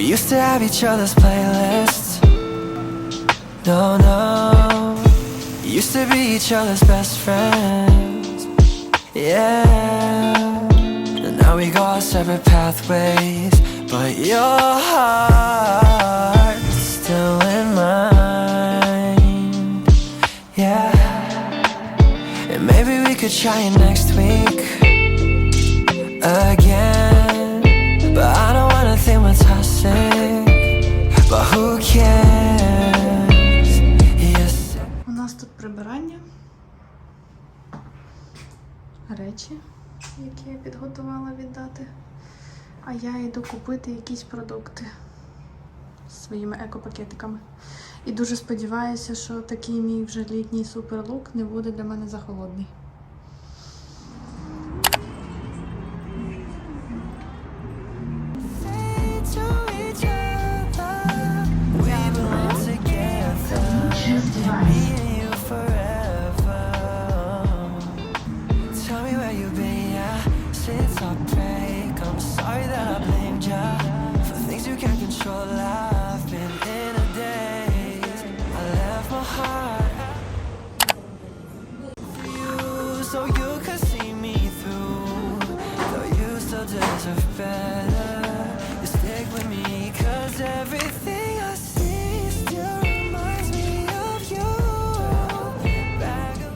used to have each other's playlists. No, no. Used to be each other's best friends. Yeah. And now we go our separate pathways. But your heart's still in mine. Yeah. And maybe we could try it next week again. But I don't wanna think we're toxic. But who cares? Yes. У нас тут прибирання. Речі, які я підготувала віддати. А я йду купити якісь продукти своїми екопакетиками. І дуже сподіваюся, що такий мій вже літній суперлук не буде для мене захолодний. So you could see me through, though you still deserve better. You stick with me, 'cause everything I see still reminds me of you. Back of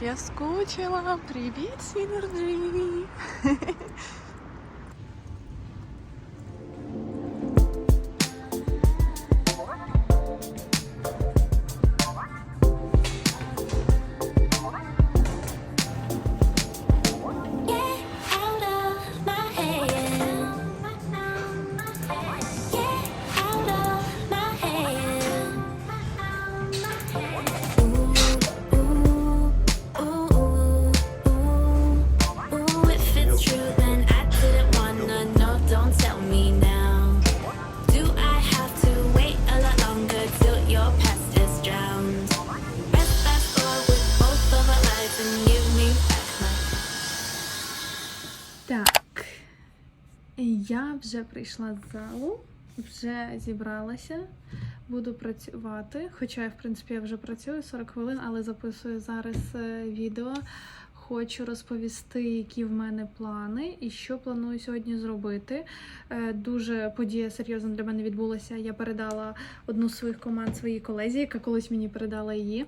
Я скучила. Привіт, Сінерджі! Так, я вже прийшла з залу, вже зібралася, буду працювати, хоча, в принципі, я вже працюю 40 хвилин, але записую зараз відео. Хочу розповісти, які в мене плани і що планую сьогодні зробити. Дуже подія серйозна для мене відбулася. Я передала одну з своїх команд своїй колезі, яка колись мені передала її.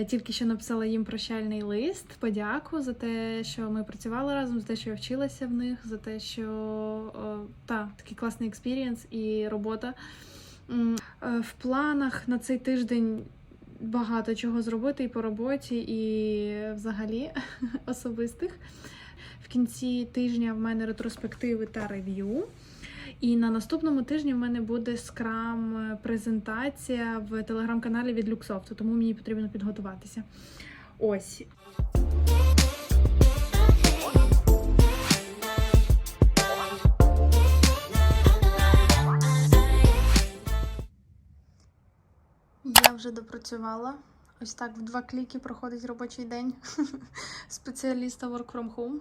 Тільки що написала їм прощальний лист, подяку за те, що ми працювали разом, за те, що я вчилася в них, за те, що такий класний експірієнс і робота. В планах на цей тиждень багато чого зробити і по роботі, і взагалі особистих. В кінці тижня в мене ретроспективи та рев'ю. І на наступному тижні в мене буде скрам-презентація в телеграм-каналі від Люксофту, тому мені потрібно підготуватися. Ось. вже допрацювала. Ось так в 2 кліки проходить робочий день спеціаліста Work from Home.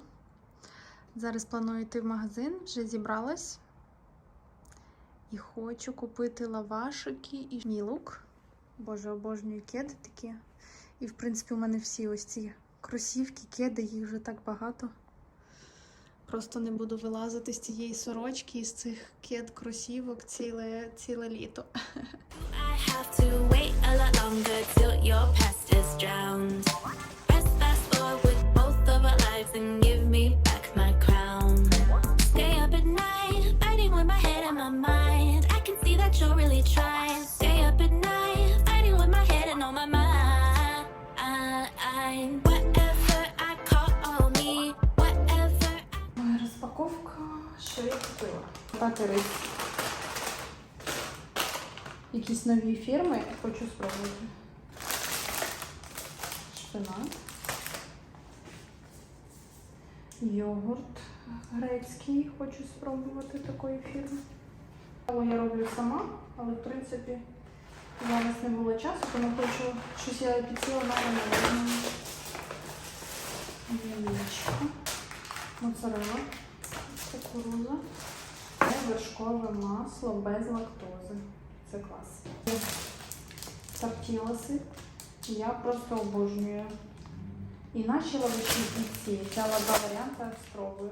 Зараз планую йти в магазин, вже зібралась. І хочу купити лавашики і мій лук. Боже, обожнюю кеди такі. І, в принципі, у мене всі ось ці кросівки, кеди, їх вже так багато. Просто не буду вилазити з цієї сорочки, з цих кед-кросівок ціле літо. I have to wait a lot longer till your past is drowned. Press fast forward with both of our lives and give me back my crown. Stay up at night, fighting with my head and my mind. I can see that you're really trying. Stay up at night, fighting with my head and on my mind. Whatever I call me, whatever I... Моя розпаковка, що я купила. Пати рис. Якісь нові фірми хочу спробувати. Шпинат. Йогурт грецький хочу спробувати такої фірми. Я роблю сама, але в принципі зараз не було часу, тому хочу щось я підсіла на ранкове. Яєчко. Моцарелла. Кукурудза. Вершкове масло без лактози. Це клас. Тортілоси. Я просто обожнюю. І наші лаваші, і ці. Ця два варіанти спробую.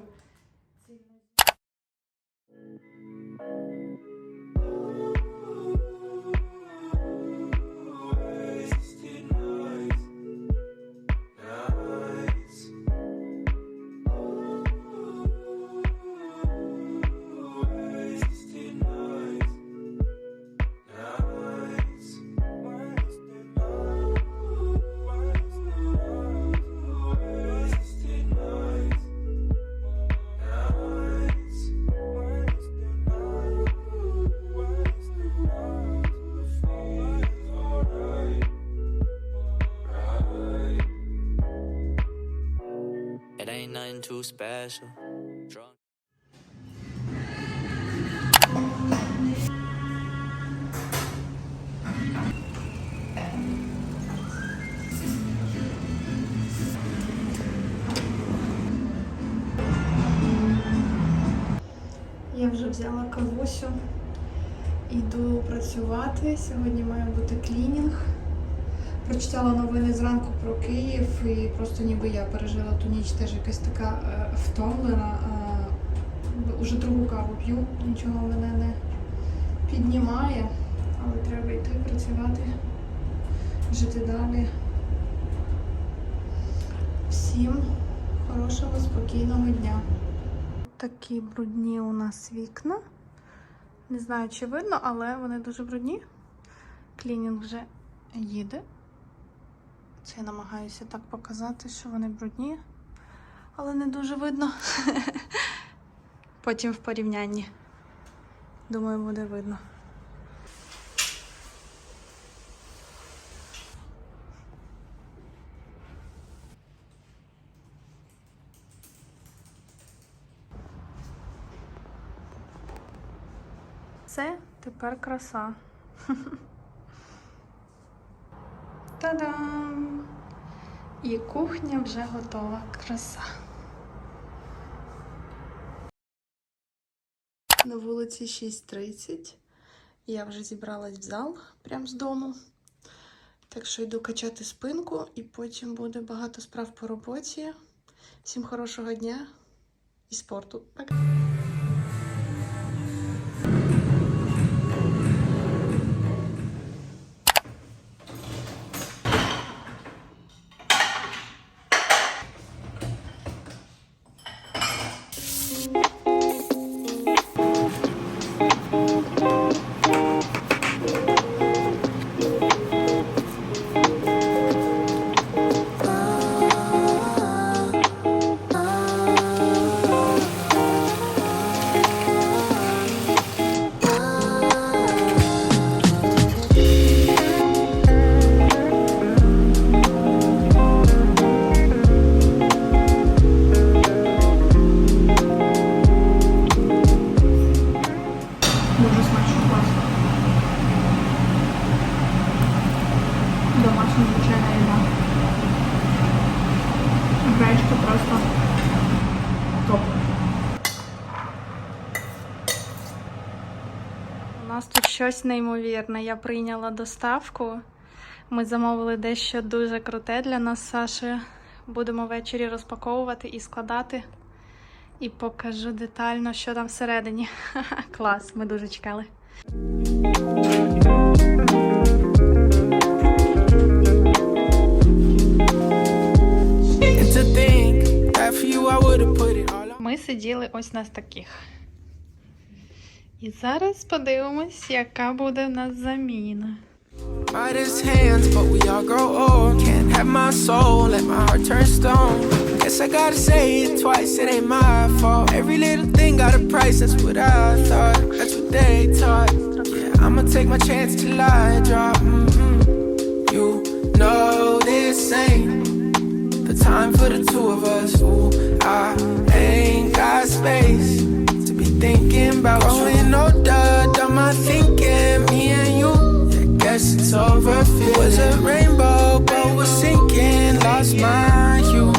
It ain't nothing too special. Drunk. Я вже взяла кавусю, йду працювати. Сьогодні має бути клінінг. Прочитала новини зранку про Київ і просто ніби я пережила ту ніч, теж якась така втомлена. Уже другу каву п'ю, нічого мене не піднімає, але треба йти працювати, жити далі. Всім хорошого, спокійного дня. Такі брудні у нас вікна. Не знаю, чи видно, але вони дуже брудні. Клінінг вже їде. Це я намагаюся так показати, що вони брудні, але не дуже видно. Потім в порівнянні. Думаю, буде видно. Це тепер краса. Та-дам! І кухня вже готова. Краса. На вулиці 6:30. Я вже зібралась в зал прямо з дому. Так що йду качати спинку і потім буде багато справ по роботі. Всім хорошого дня і спорту. Пока! щось неймовірне. Я прийняла доставку. Ми замовили дещо дуже круте для нас з Сашею. Будемо ввечері розпаковувати і складати. І покажу детально, що там всередині. Клас, ми дуже чекали. Ми сиділи ось на таких. І зараз подивимось, яка буде в нас заміна. Midas hands, but we all grow old. Can't have my soul, let my heart turn stone. Guess I gotta say it twice, it ain't my fault. Every little thing got a price, that's what I thought. That's what they taught. Yeah, I'ma take my chance till I drop. You know this ain't the time for the two of us. Ooh, I ain't got space to be thinking about growing older. Done my thinking, me and you. Guess it's over. It was a rainbow, but we're sinking. Lost my hue.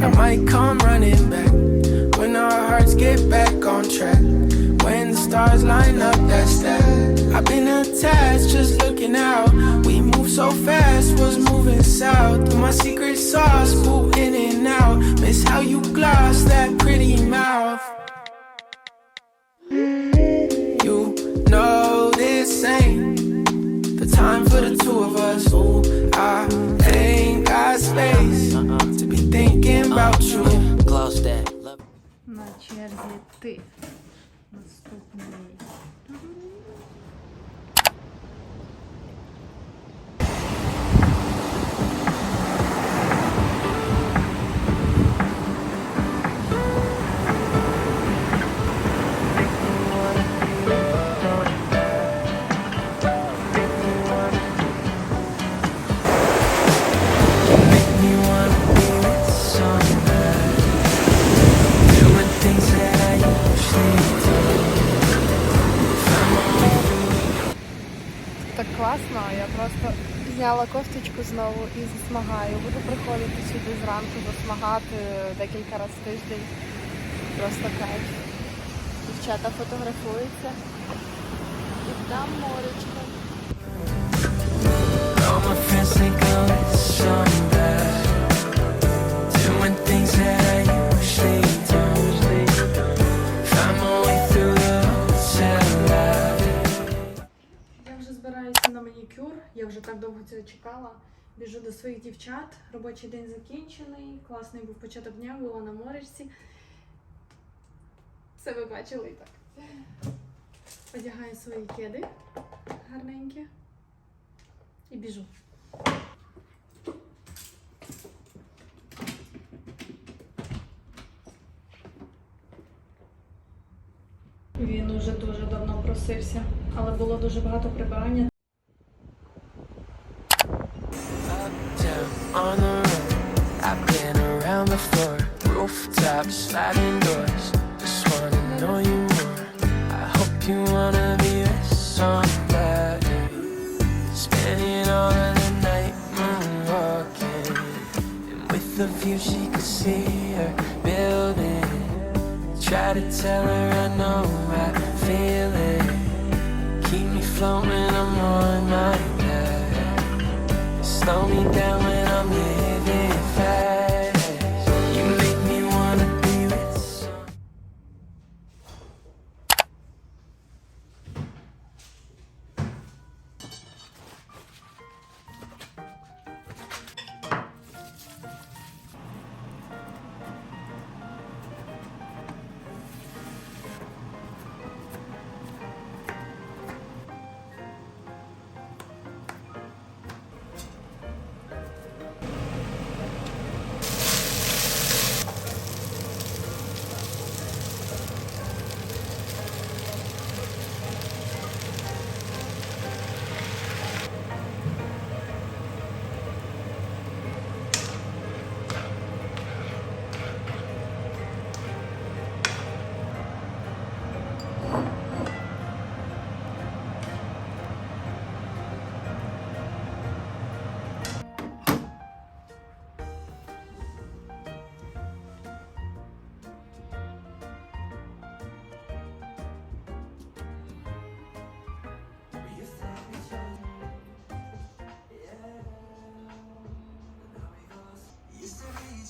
I might come running back when our hearts get back on track. When the stars line up, that's that. I've been attached, just looking out. We move so fast, was moving south. My secret sauce, move in and out. Miss how you gloss that pretty mouth. You know this ain't the time for the two of us. Ooh, I ain't got space to be thinking about you. Close that. На черзі ти. Наступний. Так класно, я просто зняла кофточку знову і засмагаю. Буду приходити сюди зранку засмагати декілька разів в тиждень. Просто кайф. Дівчата фотографуються. І там моречко. All my friends think I'm some bad, doing things that I usually don't. Find my way through the hotel lobby. Я вже збираюся на манікюр, я вже так довго цього чекала. Біжу до своїх дівчат, робочий день закінчений, класний був початок дня, була на моречці. Це ви бачили і так. Одягаю свої кеди гарненькі і біжу. Він уже дуже давно просився, але було дуже багато прибирання. Down on the road, I've been around before. Rooftops, sliding doors, just wanna know you more. I hope you wanna be with somebody, spending all of the night moonwalking, and with the view she could see her building. Try to tell her I know I feel it. Keep me floating, I'm on my back. Slow me down when I'm living fast. You make me wanna be with someone.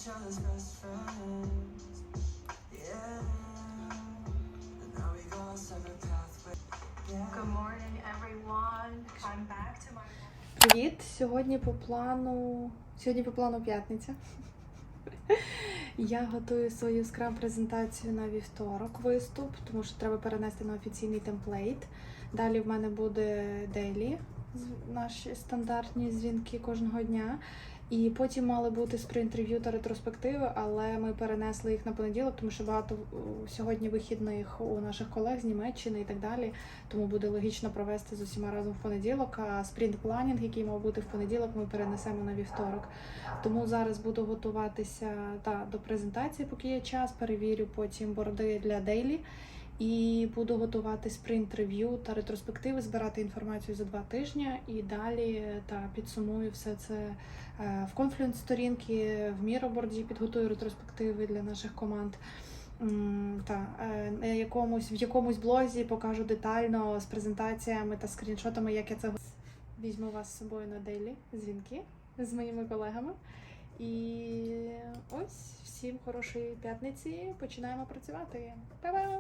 each other's best friends. Yeah. And now we go our separate pathways. Yeah. Good morning, everyone. I'm back to my... Привіт! Сьогодні по плану п'ятниця. Я готую свою скраб-презентацію на вівторок виступ, тому що треба перенести на офіційний темплейт. Далі в мене буде дейлі, наші стандартні звінки кожного дня. І потім мали бути спринт-рев'ю та ретроспективи, але ми перенесли їх на понеділок, тому що багато сьогодні вихідних у наших колег з Німеччини і так далі. Тому буде логічно провести з усіма разом в понеділок, а спринт-планінг, який мав бути в понеділок, ми перенесемо на вівторок. Тому зараз буду готуватися до презентації, поки є час, перевірю потім борди для дейлі. І буду готувати спринт-рев'ю та ретроспективи, збирати інформацію за 2 тижні і далі підсумую все це в конфлюенс-сторінки, в міроборді, підготую ретроспективи для наших команд. В якомусь блозі покажу детально з презентаціями та скріншотами, як я це візьму вас з собою на дейлі звінки з моїми колегами. І ось, всім хорошої п'ятниці, починаємо працювати. Па-бам!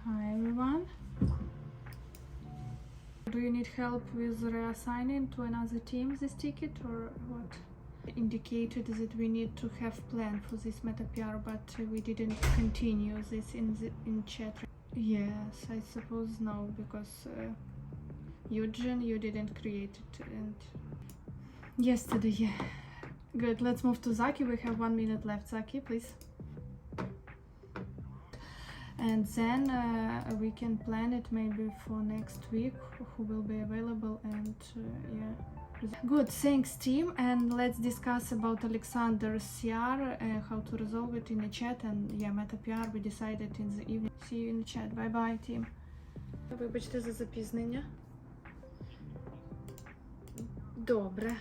Hi everyone. Do you need help with reassigning to another team this ticket or what? Indicated that we need to have plan for this MetaPR, but we didn't continue this in chat. Yes, I suppose no, because Eugene, you didn't create it and yesterday. Yeah. Good. Let's move to Zaki. We have 1 minute left. Zaki, please. And then we can plan it maybe for next week, who will be available and yeah. Good, thanks team, and let's discuss about Alexander's CR, how to resolve it in the chat, and yeah, MetaPR we decided in the evening. See you in the chat. Bye bye team. Вибачте за запізнення. Добре.